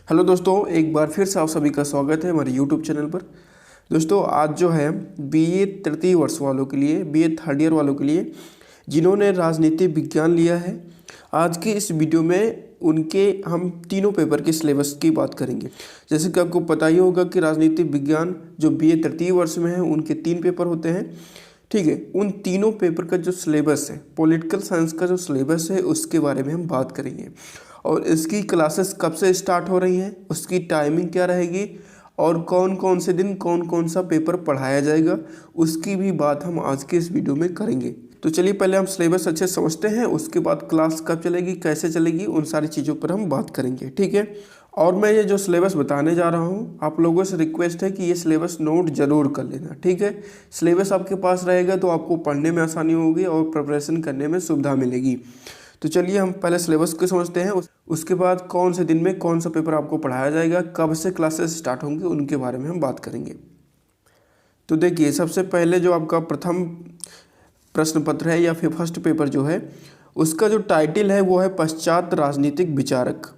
Hello दोस्तों, एक बार फिर से आप सभी का स्वागत है हमारे यूट्यूब चैनल पर। दोस्तों आज जो है बीए तृतीय वर्ष वालों के लिए, बीए थर्ड ईयर वालों के लिए जिन्होंने राजनीति विज्ञान लिया है, आज की इस वीडियो में उनके हम तीनों पेपर के सिलेबस की बात करेंगे। जैसे कि आपको पता ही होगा कि राजनीति विज्ञान जो बीए तृतीय वर्ष में है उनके 3 पेपर होते हैं। ठीक है, उन तीनों पेपर का जो सिलेबस है, पॉलिटिकल साइंस का जो सिलेबस है उसके बारे में हम बात करेंगे और इसकी क्लासेस कब से स्टार्ट हो रही हैं, उसकी टाइमिंग क्या रहेगी और कौन कौन से दिन कौन कौन सा पेपर पढ़ाया जाएगा, उसकी भी बात हम आज के इस वीडियो में करेंगे। तो चलिए पहले हम सिलेबस अच्छे समझते हैं, उसके बाद क्लास कब चलेगी, कैसे चलेगी, उन सारी चीज़ों पर हम बात करेंगे। ठीक है, और मैं ये जो सिलेबस बताने जा रहा हूँ, आप लोगों से रिक्वेस्ट है कि ये सिलेबस नोट जरूर कर लेना। ठीक है, सिलेबस आपके पास रहेगा तो आपको पढ़ने में आसानी होगी और प्रिपरेशन करने में सुविधा मिलेगी। तो चलिए हम पहले सिलेबस को समझते हैं, उसके बाद कौन से दिन में कौन सा पेपर आपको पढ़ाया जाएगा, कब से क्लासेस स्टार्ट होंगे, उनके बारे में हम बात करेंगे। तो देखिए, सबसे पहले जो आपका प्रथम प्रश्न पत्र है या फिर फर्स्ट पेपर जो है, उसका जो टाइटल है वो है पश्चात राजनीतिक विचारक।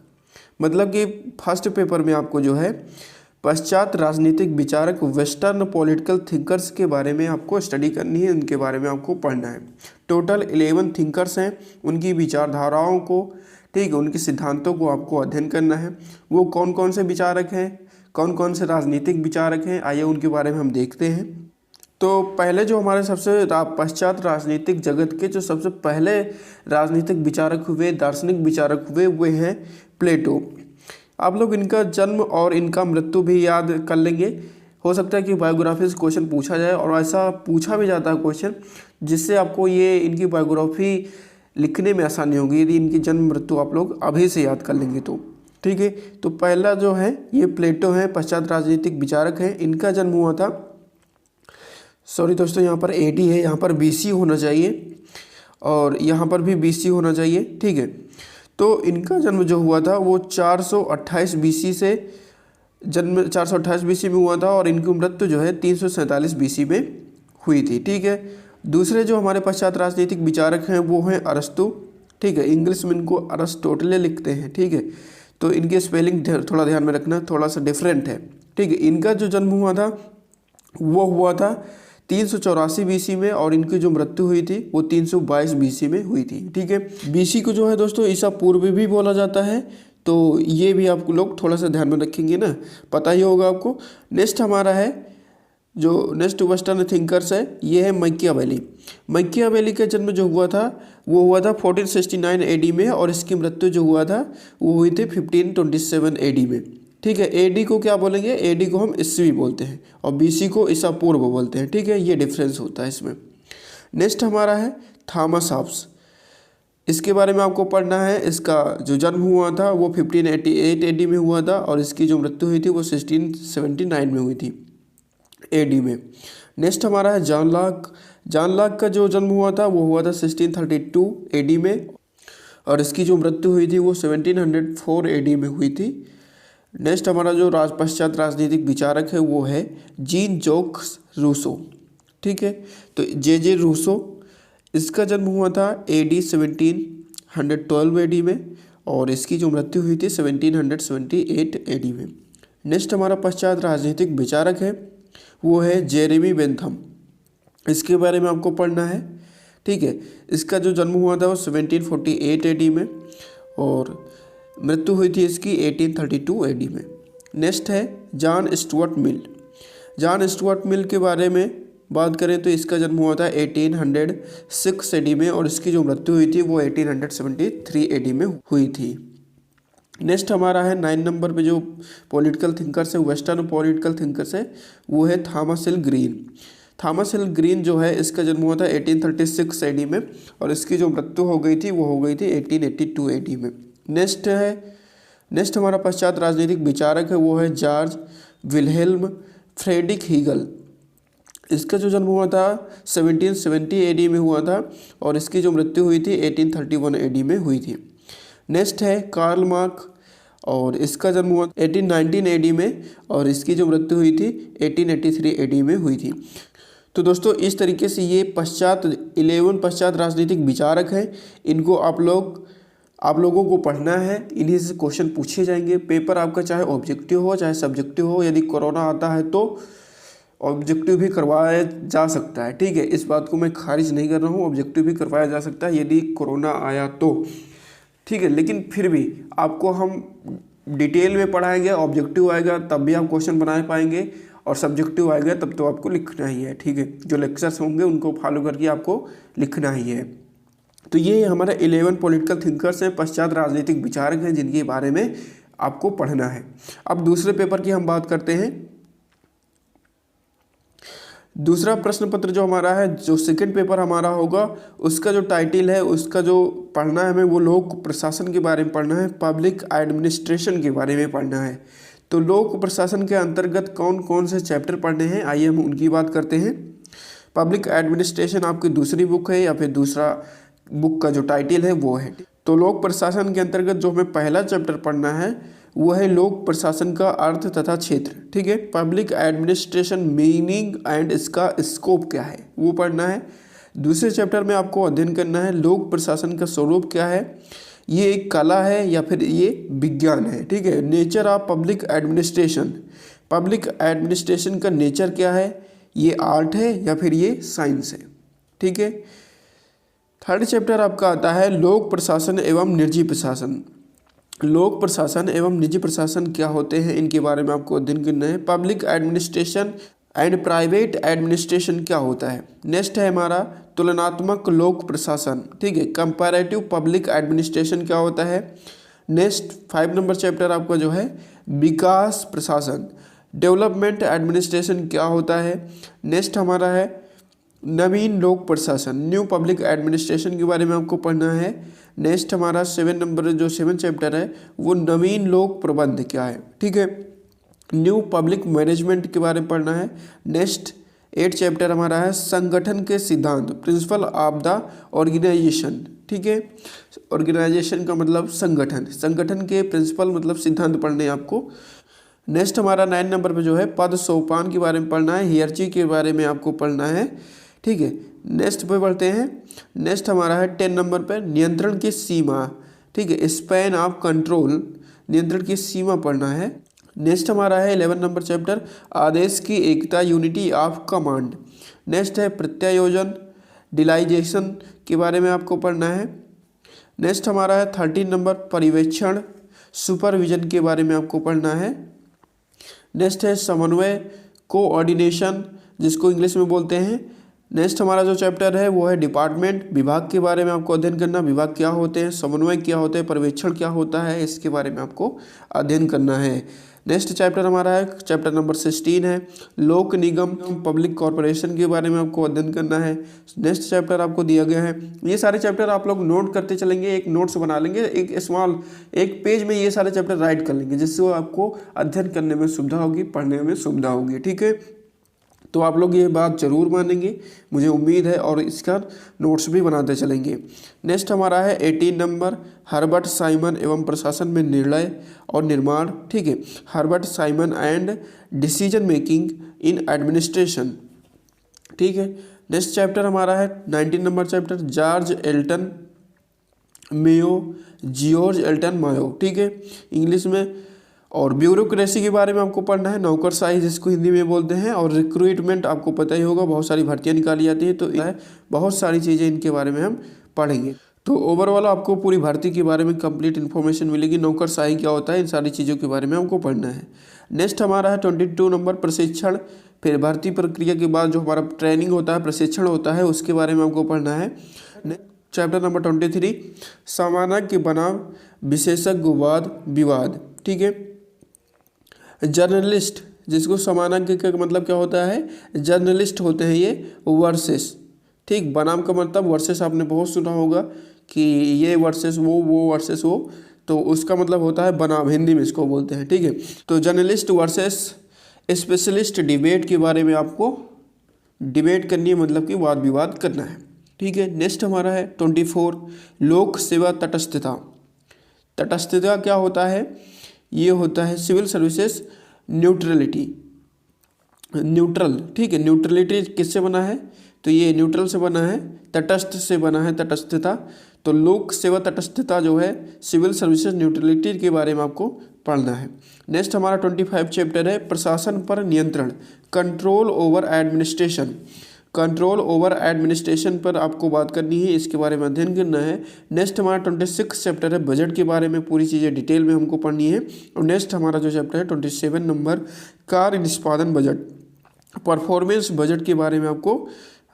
मतलब कि फर्स्ट पेपर में आपको जो है पश्चात राजनीतिक विचारक, वेस्टर्न पॉलिटिकल थिंकर्स के बारे में आपको स्टडी करनी है, उनके बारे में आपको पढ़ना है। टोटल 11 थिंकर्स हैं, उनकी विचारधाराओं को, ठीक है, उनके सिद्धांतों को आपको अध्ययन करना है। वो कौन कौन से विचारक हैं, कौन कौन से राजनीतिक विचारक हैं, आइए उनके बारे में हम देखते हैं। तो पहले जो हमारे सबसे पश्चात राजनीतिक जगत के जो सबसे पहले राजनीतिक विचारक हुए, दार्शनिक विचारक हुए, वे हैं प्लेटो। आप लोग इनका जन्म और इनका मृत्यु भी याद कर लेंगे। हो सकता है कि बायोग्राफी से क्वेश्चन पूछा जाए और ऐसा पूछा भी जाता है क्वेश्चन, जिससे आपको ये इनकी बायोग्राफी लिखने में आसानी होगी यदि इनकी जन्म मृत्यु आप लोग अभी से याद कर लेंगे तो। ठीक है, तो पहला जो है ये प्लेटो है, पश्चात राजनीतिक विचारक है। इनका जन्म हुआ था, सॉरी दोस्तों, यहाँ पर एडी है, यहाँ पर बीसी होना चाहिए और यहाँ पर भी बीसी होना चाहिए। ठीक है, तो इनका जन्म जो हुआ था वो 428 बीसी से जन्म 428 बीसी में हुआ था और इनकी मृत्यु जो है 347 बीसी में हुई थी। ठीक है, दूसरे जो हमारे पश्चात राजनीतिक विचारक हैं वो हैं अरस्तु। ठीक है, इंग्लिश में इनको अरस्टोटले लिखते हैं। ठीक है, तो इनके स्पेलिंग थोड़ा ध्यान में रखना, थोड़ा सा डिफरेंट है। ठीक है, इनका जो जन्म हुआ था वो हुआ था 384 बीसी में और इनकी जो मृत्यु हुई थी वो 322 बीसी में हुई थी। ठीक है, बीसी को जो है दोस्तों ईसा पूर्व भी बोला जाता है, तो ये भी आप लोग थोड़ा सा ध्यान में रखेंगे ना, पता ही होगा आपको। नेक्स्ट हमारा है जो नेक्स्ट वेस्टर्न थिंकर्स है, ये है मैकियावेली। मैकियावेली का जन्म जो हुआ था वो हुआ था 1469 एडी में और इसकी मृत्यु जो हुआ था वो हुई थी 1527 एडी में। ठीक है, एडी को क्या बोलेंगे, एडी को हम ईस्वी बोलते हैं और बीसी को ईसा पूर्व बोलते हैं। ठीक है, ये डिफरेंस होता है इसमें। नेक्स्ट हमारा है थॉमस हॉब्स। इसके बारे में आपको पढ़ना है। इसका जो जन्म हुआ था वो 1588 एडी में हुआ था और इसकी जो मृत्यु हुई थी वो 1679 में हुई थी एडी में। नेक्स्ट हमारा है जॉन लॉक। जॉन लॉक का जो जन्म हुआ था वो हुआ था 1632 एडी में और इसकी जो मृत्यु हुई थी वो 1704 एडी में हुई थी। नेक्स्ट हमारा जो पश्चात राजनीतिक विचारक है वो है जीन जोक्स रूसो। ठीक है, तो जे रूसो, इसका जन्म हुआ था एडी 1712 एडी में और इसकी जो मृत्यु हुई थी 1778 एडी में। नेक्स्ट हमारा पश्चात राजनीतिक विचारक है वो है जेरेमी बेंथम। इसके बारे में आपको पढ़ना है। ठीक है, इसका जो जन्म हुआ था वो 1748 एडी में और मृत्यु हुई थी इसकी 1832 एडी में। नेक्स्ट है John Stuart Mill. John Stuart Mill के बारे में बात करें तो इसका जन्म हुआ था 1806 एडी में और इसकी जो मृत्यु हुई थी वो 1873 एडी में हुई थी। नेक्स्ट हमारा है 9 नंबर पे जो पॉलिटिकल थिंकर्स है, वेस्टर्न पॉलिटिकल थिंकर्स है, वो है थॉमस हिल ग्रीन। थॉमस हिल ग्रीन जो है इसका जन्म हुआ था 1836 एडी में और इसकी जो मृत्यु हो गई थी वो हो गई थी 1882 एडी में। नेक्स्ट हमारा पश्चात राजनीतिक विचारक है वो है जॉर्ज विल्हेल्म फ्रेडरिक हीगल। इसका जो जन्म हुआ था 1770 एडी में हुआ था और इसकी जो मृत्यु हुई थी 1831 एडी में हुई थी। नेक्स्ट है कार्ल मार्क और इसका जन्म हुआ 1819 एडी में और इसकी जो मृत्यु हुई थी 1883 एडी में हुई थी। तो दोस्तों इस तरीके से ये 11 पश्चात राजनीतिक विचारक हैं, इनको आप लोग आप लोगों को पढ़ना है, इन्हीं से क्वेश्चन पूछे जाएंगे। पेपर आपका चाहे ऑब्जेक्टिव हो चाहे सब्जेक्टिव हो, यदि कोरोना आता है तो ऑब्जेक्टिव भी करवाया जा सकता है, ठीक है। इस बात को मैं खारिज नहीं कर रहा हूँ, ऑब्जेक्टिव भी करवाया जा सकता है यदि कोरोना आया तो, ठीक है। लेकिन फिर भी आपको हम डिटेल में पढ़ाएंगे, ऑब्जेक्टिव आएगा तब भी आप क्वेश्चन बना पाएंगे और सब्जेक्टिव आएगा तब तो आपको लिखना ही है, ठीक है। जो लेक्चर्स होंगे उनको फॉलो करके आपको लिखना ही है। तो ये हमारा 11 पॉलिटिकल थिंकर्स हैं, पश्चात राजनीतिक विचारक हैं, जिनके बारे में आपको पढ़ना है। अब दूसरे पेपर की हम बात करते हैं। दूसरा प्रश्न पत्र जो हमारा है, जो सेकंड पेपर हमारा होगा, उसका जो टाइटल है, उसका जो पढ़ना है हमें, वो लोक प्रशासन के बारे में पढ़ना है, पब्लिक एडमिनिस्ट्रेशन के बारे में पढ़ना है। तो लोक प्रशासन के अंतर्गत कौन कौन से चैप्टर पढ़ने हैं, आइए हम उनकी बात करते हैं। पब्लिक एडमिनिस्ट्रेशन आपकी दूसरी बुक है या फिर दूसरा बुक का जो टाइटल है वो है। तो लोक प्रशासन के अंतर्गत जो हमें पहला चैप्टर पढ़ना है वो है लोक प्रशासन का अर्थ तथा क्षेत्र, ठीक है। पब्लिक एडमिनिस्ट्रेशन मीनिंग एंड इसका स्कोप क्या है वो पढ़ना है। दूसरे चैप्टर में आपको अध्ययन करना है लोक प्रशासन का स्वरूप क्या है, ये एक कला है या फिर ये विज्ञान है, ठीक है। Nature of public administration, public administration का नेचर क्या है, ये आर्ट है या फिर ये साइंस है, ठीक है। थर्ड चैप्टर आपका आता है लोक प्रशासन एवं निजी प्रशासन। लोक प्रशासन एवं निजी प्रशासन क्या होते हैं, इनके बारे में आपको अध्ययन करना है। Public administration and private administration क्या होता है। नेक्स्ट है हमारा तुलनात्मक लोक प्रशासन, ठीक है। कंपैरेटिव पब्लिक एडमिनिस्ट्रेशन क्या होता है। नेक्स्ट 5 नंबर चैप्टर आपका जो है विकास प्रशासन, डेवलपमेंट एडमिनिस्ट्रेशन क्या होता है। नेक्स्ट हमारा है नवीन लोक प्रशासन, न्यू पब्लिक एडमिनिस्ट्रेशन के बारे में आपको पढ़ना है। नेक्स्ट हमारा 7 नंबर जो 7 चैप्टर है वो नवीन लोक प्रबंध क्या है, ठीक है। न्यू पब्लिक मैनेजमेंट के बारे में पढ़ना है। नेक्स्ट 8 चैप्टर हमारा है संगठन के सिद्धांत, प्रिंसिपल ऑफ द ऑर्गेनाइजेशन, ठीक है। ऑर्गेनाइजेशन का मतलब संगठन, संगठन के प्रिंसिपल मतलब सिद्धांत पढ़ने हैं आपको। नेक्स्ट हमारा 9 नंबर पे जो है पद सोपान के बारे में पढ़ना है, हियरची के बारे में आपको पढ़ना है, ठीक है। नेक्स्ट पे बढ़ते हैं। नेक्स्ट हमारा है 10 नंबर पे नियंत्रण की सीमा, ठीक है। स्पैन ऑफ कंट्रोल, नियंत्रण की सीमा पढ़ना है। नेक्स्ट हमारा है 11 नंबर चैप्टर आदेश की एकता, यूनिटी ऑफ कमांड। नेक्स्ट है प्रत्यायोजन, डिलाइजेशन के बारे में आपको पढ़ना है। नेक्स्ट हमारा है 13 नंबर पर्यवेक्षण, सुपरविजन के बारे में आपको पढ़ना है। नेक्स्ट है समन्वय, कोऑर्डिनेशन जिसको इंग्लिश में बोलते हैं। नेक्स्ट हमारा जो चैप्टर है वो है डिपार्टमेंट, विभाग के बारे में आपको अध्ययन करना, विभाग क्या होते हैं, समन्वय क्या होते हैं, पर्यवेक्षण क्या होता है, इसके बारे में आपको अध्ययन करना है। नेक्स्ट चैप्टर हमारा है चैप्टर नंबर 16 है लोक निगम, पब्लिक कॉरपोरेशन के बारे में आपको अध्ययन करना है। नेक्स्ट चैप्टर आपको दिया गया है। ये सारे चैप्टर आप लोग नोट करते चलेंगे, एक नोट्स बना लेंगे, एक स्मॉल एक पेज में ये सारे चैप्टर राइट कर लेंगे, जिससे आपको अध्ययन करने में सुविधा होगी, पढ़ने में सुविधा होगी, ठीक है। तो आप लोग ये बात जरूर मानेंगे, मुझे उम्मीद है, और इसका नोट्स भी बनाते चलेंगे। नेक्स्ट हमारा है 18 नंबर हर्बर्ट साइमन एवं प्रशासन में निर्णय और निर्माण, ठीक है। Herbert Simon and decision making in administration, ठीक है। नेक्स्ट चैप्टर हमारा है 19 number chapter George Elton Mayo, George Elton Mayo, ठीक है, इंग्लिश में। और ब्यूरोक्रेसी के बारे में आपको पढ़ना है, नौकरशाही जिसको हिंदी में बोलते हैं। और रिक्रूटमेंट आपको पता ही होगा, बहुत सारी भर्तियां निकाली जाती हैं, तो बहुत सारी चीज़ें इनके बारे में हम पढ़ेंगे। तो ओवरऑल आपको पूरी भर्ती के बारे में कंप्लीट इन्फॉर्मेशन मिलेगी, नौकरशाही क्या होता है, इन सारी चीज़ों के बारे में हमको पढ़ना है। नेक्स्ट हमारा है 22 नंबर प्रशिक्षण, फिर भर्ती प्रक्रिया के बाद जो हमारा ट्रेनिंग होता है, प्रशिक्षण होता है, उसके बारे में आपको पढ़ना है। चैप्टर नंबर 23 समानज्ञ बनाम विशेषज्ञवाद विवाद, ठीक है। जर्नलिस्ट जिसको समानांक का मतलब क्या होता है, जर्नलिस्ट होते हैं ये वर्सेस, ठीक। बनाम का मतलब वर्सेस आपने बहुत सुना होगा कि ये वर्सेस वो वर्सेस वो, तो उसका मतलब होता है बनाम, हिंदी में इसको बोलते हैं, ठीक है। तो जर्नलिस्ट वर्सेस स्पेशलिस्ट डिबेट के बारे में आपको डिबेट करनी है, मतलब कि वाद विवाद करना है, ठीक है। नेक्स्ट हमारा है 24 लोक सेवा तटस्थता। तटस्थता क्या होता है, ये होता है सिविल सर्विसेज न्यूट्रलिटी, न्यूट्रल, ठीक है। न्यूट्रलिटी किससे बना है, तो ये न्यूट्रल से बना है, तटस्थ से बना है, तटस्थता। तो लोक सेवा तटस्थता जो है सिविल सर्विसेज न्यूट्रलिटी के बारे में आपको पढ़ना है। नेक्स्ट हमारा 25 चैप्टर है प्रशासन पर नियंत्रण, control over administration. Control over administration पर आपको बात करनी है, इसके बारे में अध्ययन करना है। नेक्स्ट हमारा 26 चैप्टर है बजट के बारे में, पूरी चीज़ें डिटेल में हमको पढ़नी है। और नेक्स्ट हमारा जो चैप्टर है 27 नंबर कार्य निष्पादन बजट, परफॉर्मेंस बजट के बारे में आपको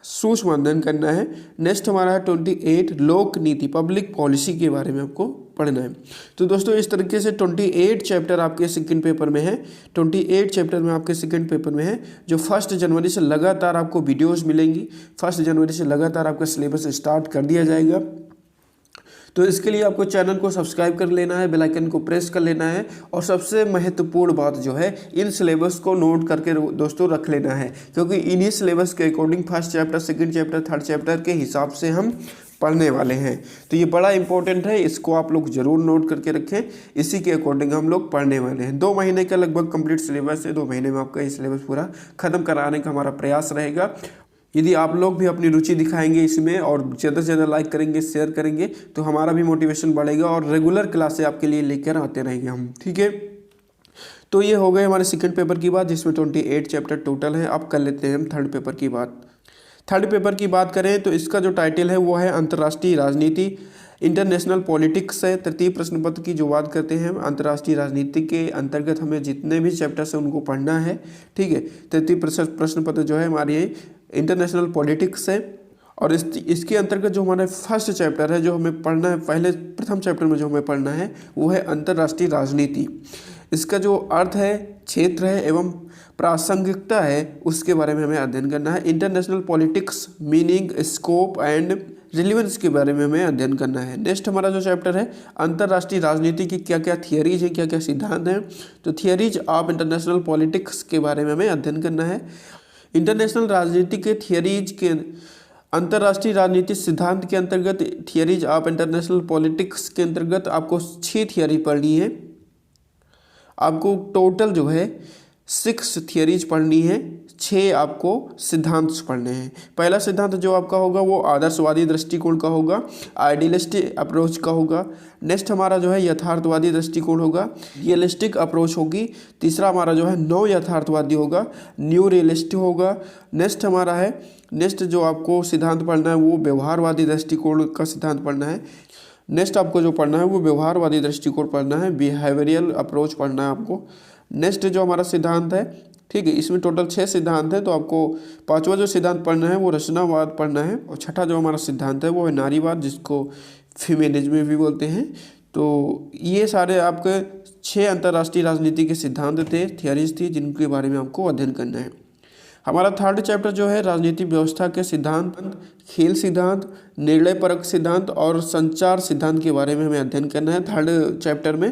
सूक्ष्म अध्ययन करना है। नेक्स्ट हमारा है 28 लोक नीति, पब्लिक पॉलिसी के बारे में आपको पढ़ना है। तो दोस्तों इस तरीके से 28 चैप्टर आपके सेकंड पेपर में है, 28 चैप्टर में आपके सेकंड पेपर में है, जो 1 जनवरी से लगातार आपको वीडियोस मिलेंगी। 1 जनवरी से लगातार आपका सिलेबस स्टार्ट कर दिया जाएगा। तो इसके लिए आपको चैनल को सब्सक्राइब कर लेना है, बेल आइकन को प्रेस कर लेना है, और सबसे महत्वपूर्ण बात जो है इन सिलेबस को नोट करके दोस्तों रख लेना है, क्योंकि इन्हीं सिलेबस के according first chapter, second chapter, third chapter के हिसाब से हम पढ़ने वाले हैं। तो ये बड़ा इंपॉर्टेंट है, इसको आप लोग जरूर नोट करके रखें। इसी के अकॉर्डिंग हम लोग पढ़ने वाले हैं। 2 महीने का लगभग कंप्लीट सिलेबस है, 2 महीने में आपका ये सिलेबस पूरा खत्म कराने का हमारा प्रयास रहेगा। यदि आप लोग भी अपनी रुचि दिखाएंगे इसमें और ज़्यादा से ज़्यादा लाइक करेंगे, शेयर करेंगे, तो हमारा भी मोटिवेशन बढ़ेगा और रेगुलर क्लासें आपके लिए लेकर आते रहेंगे हम, ठीक है। तो ये हो गए हमारे सेकंड पेपर की बात, जिसमें 28 चैप्टर टोटल है। अब कर लेते हैं हम थर्ड पेपर की बात। थर्ड पेपर की बात करें तो इसका जो टाइटल है वो है अंतर्राष्ट्रीय राजनीति, इंटरनेशनल पॉलिटिक्स है। तृतीय प्रश्न पत्र की जो बात करते हैं, अंतर्राष्ट्रीय राजनीति के अंतर्गत हमें जितने भी चैप्टर्स हैं उनको पढ़ना है, ठीक है। तृतीय प्रश्न पत्र जो है हमारी इंटरनेशनल पॉलिटिक्स है, और इसके अंतर्गत जो हमारा फर्स्ट चैप्टर है जो हमें पढ़ना है, प्रथम चैप्टर में जो हमें पढ़ना है वो है अंतर्राष्ट्रीय राजनीति। इसका जो अर्थ है, क्षेत्र है एवं प्रासंगिकता है, उसके बारे में हमें अध्ययन करना है। International politics meaning, scope and relevance के बारे में हमें अध्ययन करना है। नेक्स्ट हमारा जो चैप्टर है अंतर्राष्ट्रीय राजनीति की क्या क्या थियरीज हैं, क्या क्या सिद्धांत हैं, तो थियरीज ऑफ इंटरनेशनल पॉलिटिक्स के बारे में हमें अध्ययन करना है। इंटरनेशनल राजनीति के थियरीज के अंतर्राष्ट्रीय राजनीति सिद्धांत के अंतर्गत, थियरीज ऑफ इंटरनेशनल पॉलिटिक्स के अंतर्गत आपको 6 थियरी पढ़नी है। आपको टोटल जो है 6 थियरीज पढ़नी है, 6 आपको सिद्धांत पढ़ने हैं। पहला सिद्धांत जो आपका होगा वो आदर्शवादी दृष्टिकोण का होगा, आइडियलिस्टिक अप्रोच का होगा। नेक्स्ट हमारा जो है यथार्थवादी दृष्टिकोण होगा, रियलिस्टिक अप्रोच होगी। तीसरा हमारा जो है नव यथार्थवादी होगा, न्यू रियलिस्टिक होगा। नेक्स्ट जो आपको सिद्धांत पढ़ना है वो व्यवहारवादी दृष्टिकोण का सिद्धांत पढ़ना है। नेक्स्ट आपको जो पढ़ना है वो व्यवहारवादी दृष्टिकोण पढ़ना है, बिहेवियरल अप्रोच पढ़ना है आपको। नेक्स्ट जो हमारा सिद्धांत है, ठीक है, इसमें टोटल 6 सिद्धांत हैं, तो आपको 5वां जो सिद्धांत पढ़ना है वो रचनावाद पढ़ना है, और छठा जो हमारा सिद्धांत है वो है नारीवाद, जिसको फेमिनिज्म भी बोलते हैं। तो ये सारे आपके 6 अंतर्राष्ट्रीय राजनीति के सिद्धांत थे, थियरीज थी, जिनके बारे में आपको अध्ययन करना है। हमारा थर्ड चैप्टर जो है राजनीतिक व्यवस्था के सिद्धांत, खेल सिद्धांत, निर्णय परक सिद्धांत और संचार सिद्धांत के बारे में हमें अध्ययन करना है थर्ड चैप्टर में।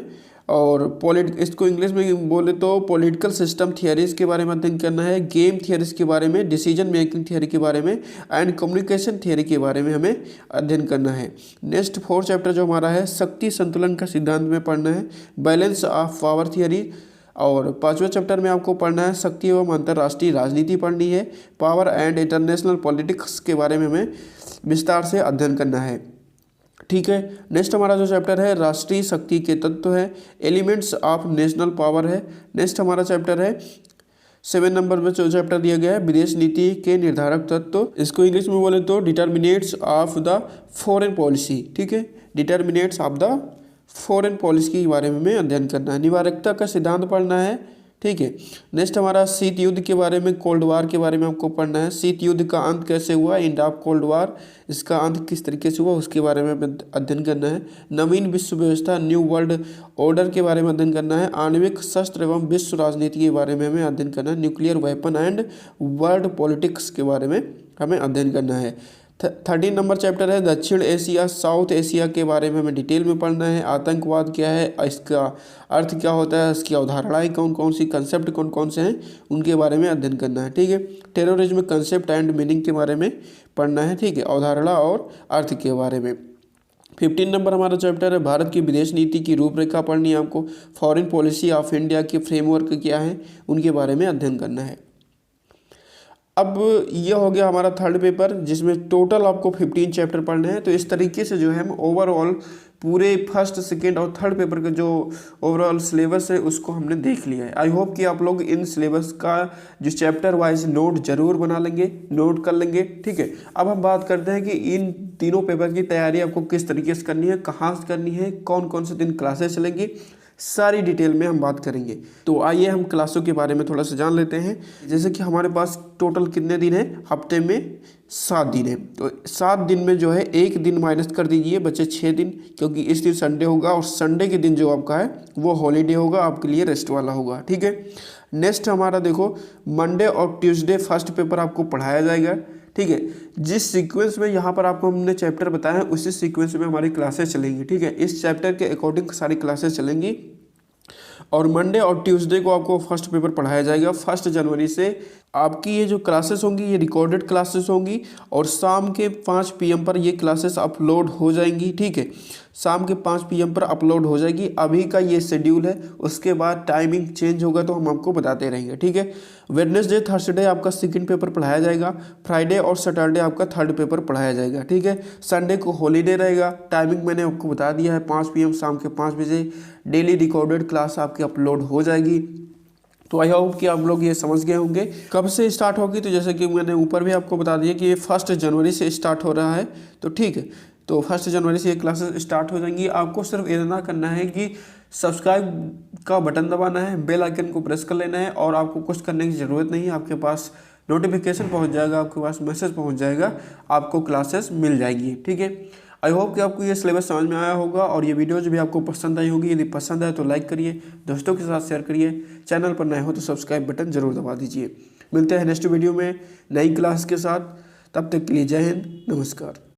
और इसको इंग्लिश में बोले तो पॉलिटिकल सिस्टम थियरीज के बारे में अध्ययन करना है, गेम थियरीज के बारे में, डिसीजन मेकिंग थियरी के बारे में एंड कम्युनिकेशन थियरी के बारे में हमें अध्ययन करना है। नेक्स्ट 4th चैप्टर जो हमारा है शक्ति संतुलन का सिद्धांत में पढ़ना है, बैलेंस ऑफ पावर थियरी। और 5वें चैप्टर में आपको पढ़ना है शक्ति एवं अंतर्राष्ट्रीय राजनीति पढ़नी है, पावर एंड इंटरनेशनल पॉलिटिक्स के बारे में हमें विस्तार से अध्ययन करना है, ठीक है। नेक्स्ट हमारा जो चैप्टर है राष्ट्रीय शक्ति के तत्व है, एलिमेंट्स ऑफ नेशनल पावर है। नेक्स्ट हमारा चैप्टर है 7 नंबर में जो चैप्टर दिया गया है विदेश नीति के निर्धारक तत्व, इसको इंग्लिश में बोले तो determinates of the foreign policy, ठीक है, determinates of the foreign policy के बारे में हमें अध्ययन करना है। निवारकता का सिद्धांत पढ़ना है, ठीक है। नेक्स्ट हमारा शीत युद्ध के बारे में, कोल्ड वार के बारे में आपको पढ़ना है। शीत युद्ध का अंत कैसे हुआ, एंड ऑफ कोल्ड वार, इसका अंत किस तरीके से हुआ उसके बारे में अध्ययन करना है। नवीन विश्व व्यवस्था, न्यू वर्ल्ड ऑर्डर के बारे में अध्ययन करना है। आणविक शस्त्र एवं विश्व राजनीति के बारे में हमें अध्ययन करना है। Nuclear weapon and world politics के बारे में हमें अध्ययन करना है। 13 नंबर चैप्टर है दक्षिण एशिया, साउथ एशिया के बारे में हमें डिटेल में पढ़ना है। आतंकवाद क्या है, इसका अर्थ क्या होता है, इसकी अवधारणाएं कौन कौन सी, कंसेप्ट कौन कौन से हैं, उनके बारे में अध्ययन करना है, ठीक है। टेररिज्म कंसेप्ट एंड मीनिंग के बारे में पढ़ना है, ठीक है, अवधारणा और अर्थ के बारे में। 15 नंबर हमारा चैप्टर है भारत की विदेश नीति की रूपरेखा पढ़नी है आपको। फॉरेन पॉलिसी ऑफ इंडिया के फ्रेमवर्क क्या है उनके बारे में अध्ययन करना है। अब ये हो गया हमारा थर्ड पेपर, जिसमें टोटल आपको 15 चैप्टर पढ़ने हैं। तो इस तरीके से जो है हम ओवरऑल पूरे फर्स्ट, सेकेंड और थर्ड पेपर का जो ओवरऑल सिलेबस है उसको हमने देख लिया है। आई होप कि आप लोग इन सिलेबस का जो चैप्टर वाइज नोट जरूर बना लेंगे, नोट कर लेंगे, ठीक है। अब हम बात करते हैं कि इन तीनों पेपर की तैयारी आपको किस तरीके से करनी है, कहाँ से करनी है, कौन कौन से दिन क्लासेस चलेंगी, सारी डिटेल में हम बात करेंगे। तो आइए हम क्लासों के बारे में थोड़ा सा जान लेते हैं। जैसे कि हमारे पास टोटल कितने दिन हैं, हफ्ते में 7 दिन है। तो 7 दिन में जो है एक दिन माइनस कर दीजिए, बचे 6 दिन, क्योंकि इस दिन संडे होगा और संडे के दिन जो आपका है वो हॉलीडे होगा, आपके लिए रेस्ट वाला होगा, ठीक है। नेक्स्ट हमारा देखो, मंडे और ट्यूसडे फर्स्ट पेपर आपको पढ़ाया जाएगा, ठीक है। जिस सीक्वेंस में यहाँ पर आपको हमने चैप्टर बताया है उसी सीक्वेंस में हमारी क्लासेस चलेंगी, ठीक है। इस चैप्टर के अकॉर्डिंग सारी क्लासेस चलेंगी और मंडे और ट्यूसडे को आपको फर्स्ट पेपर पढ़ाया जाएगा। 1 जनवरी से आपकी ये जो क्लासेस होंगी ये रिकॉर्डेड क्लासेस होंगी और शाम के 5 PM पर ये क्लासेस अपलोड हो जाएंगी, ठीक है। शाम के 5 PM पर अपलोड हो जाएगी। अभी का ये शेड्यूल है, उसके बाद टाइमिंग चेंज होगा तो हम आपको बताते रहेंगे, ठीक है। वेडनेसडे थर्सडे आपका सेकंड पेपर पढ़ाया जाएगा, फ्राइडे और सैटरडे आपका थर्ड पेपर पढ़ाया जाएगा, ठीक है। संडे को हॉलीडे रहेगा। टाइमिंग मैंने आपको बता दिया है, 5 PM शाम के 5 बजे डेली रिकॉर्डेड क्लास आपकी अपलोड हो जाएगी। तो आई होप कि आप लोग ये समझ गए होंगे कब से स्टार्ट होगी। तो जैसे कि मैंने ऊपर भी आपको बता दिया कि ये 1 जनवरी से स्टार्ट हो रहा है, तो ठीक है। तो 1 जनवरी से ये क्लासेस स्टार्ट हो जाएंगी। आपको सिर्फ इतना करना है कि सब्सक्राइब का बटन दबाना है, बेल आइकन को प्रेस कर लेना है और आपको कुछ करने की ज़रूरत नहीं है। आपके पास नोटिफिकेशन पहुंच जाएगा, आपके पास मैसेज पहुंच जाएगा, आपको क्लासेस मिल जाएगी, ठीक है। आई होप कि आपको ये सिलेबस समझ में आया होगा और ये वीडियोज भी आपको पसंद आई होगी। यदि पसंद आए तो लाइक करिए, दोस्तों के साथ शेयर करिए, चैनल पर नए हो तो सब्सक्राइब बटन जरूर दबा दीजिए। मिलते हैं नेक्स्ट वीडियो में नई क्लास के साथ, तब तक के लिए जय हिंद, नमस्कार।